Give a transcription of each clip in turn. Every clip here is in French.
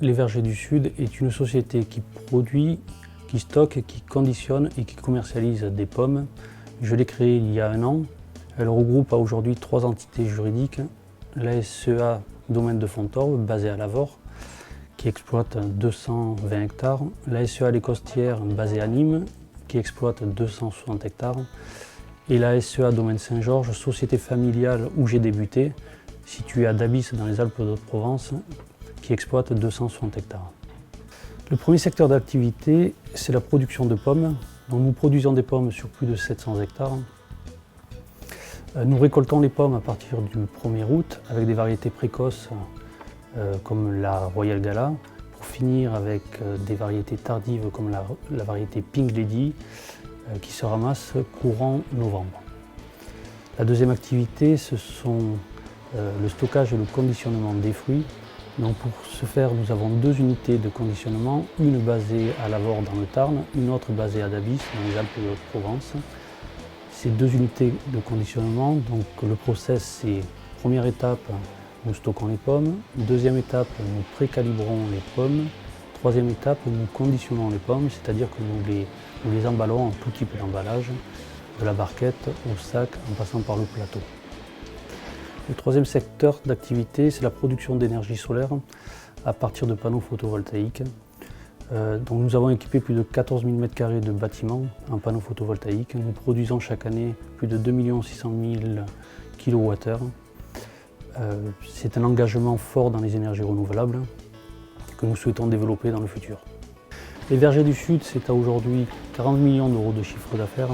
Les Vergers du Sud est une société qui produit, qui stocke, qui conditionne et qui commercialise des pommes. Je l'ai créée il y a 1 an. Elle regroupe aujourd'hui 3 entités juridiques. La SEA Domaine de Fontorbe, basée à Lavore, qui exploite 220 hectares. La SEA Les Costières, basée à Nîmes, qui exploite 260 hectares. Et la SEA Domaine Saint-Georges, société familiale où j'ai débuté, située à Dabis dans les Alpes de Provence, qui exploite 260 hectares. Le premier secteur d'activité, c'est la production de pommes. Donc nous produisons des pommes sur plus de 700 hectares. Nous récoltons les pommes à partir du 1er août avec des variétés précoces comme la Royal Gala, pour finir avec des variétés tardives comme la variété Pink Lady qui se ramasse courant novembre. La deuxième activité, ce sont le stockage et le conditionnement des fruits. Donc pour ce faire, nous avons 2 unités de conditionnement, une basée à Lavore dans le Tarn, une autre basée à Dabis dans les Alpes de Provence. Ces 2 unités de conditionnement, donc le process, c'est première étape, nous stockons les pommes, deuxième étape, nous précalibrons les pommes, troisième étape, nous conditionnons les pommes, c'est-à-dire que nous les emballons en tout type d'emballage, de la barquette au sac en passant par le plateau. Le troisième secteur d'activité, c'est la production d'énergie solaire à partir de panneaux photovoltaïques. Donc nous avons équipé plus de 14 000 m² de bâtiments en panneaux photovoltaïques. Nous produisons chaque année plus de 2 600 000 kWh. C'est un engagement fort dans les énergies renouvelables que nous souhaitons développer dans le futur. Les Vergers du Sud, c'est à aujourd'hui 40 millions d'euros de chiffre d'affaires.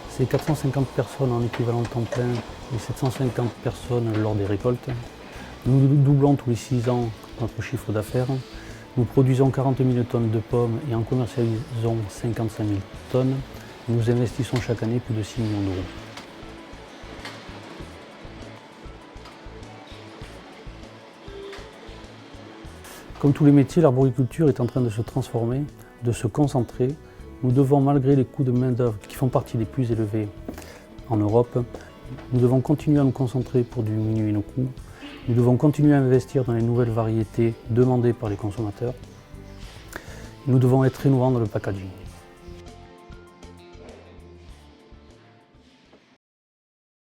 C'est 450 personnes en équivalent temps plein et 750 personnes lors des récoltes. Nous doublons tous les 6 ans notre chiffre d'affaires. Nous produisons 40 000 tonnes de pommes et en commercialisons 55 000 tonnes. Nous investissons chaque année plus de 6 millions d'euros. Comme tous les métiers, l'arboriculture est en train de se transformer, de se concentrer. Nous devons, malgré les coûts de main-d'œuvre qui font partie des plus élevés en Europe, nous devons continuer à nous concentrer pour diminuer nos coûts. Nous devons continuer à investir dans les nouvelles variétés demandées par les consommateurs. Nous devons être innovants dans le packaging.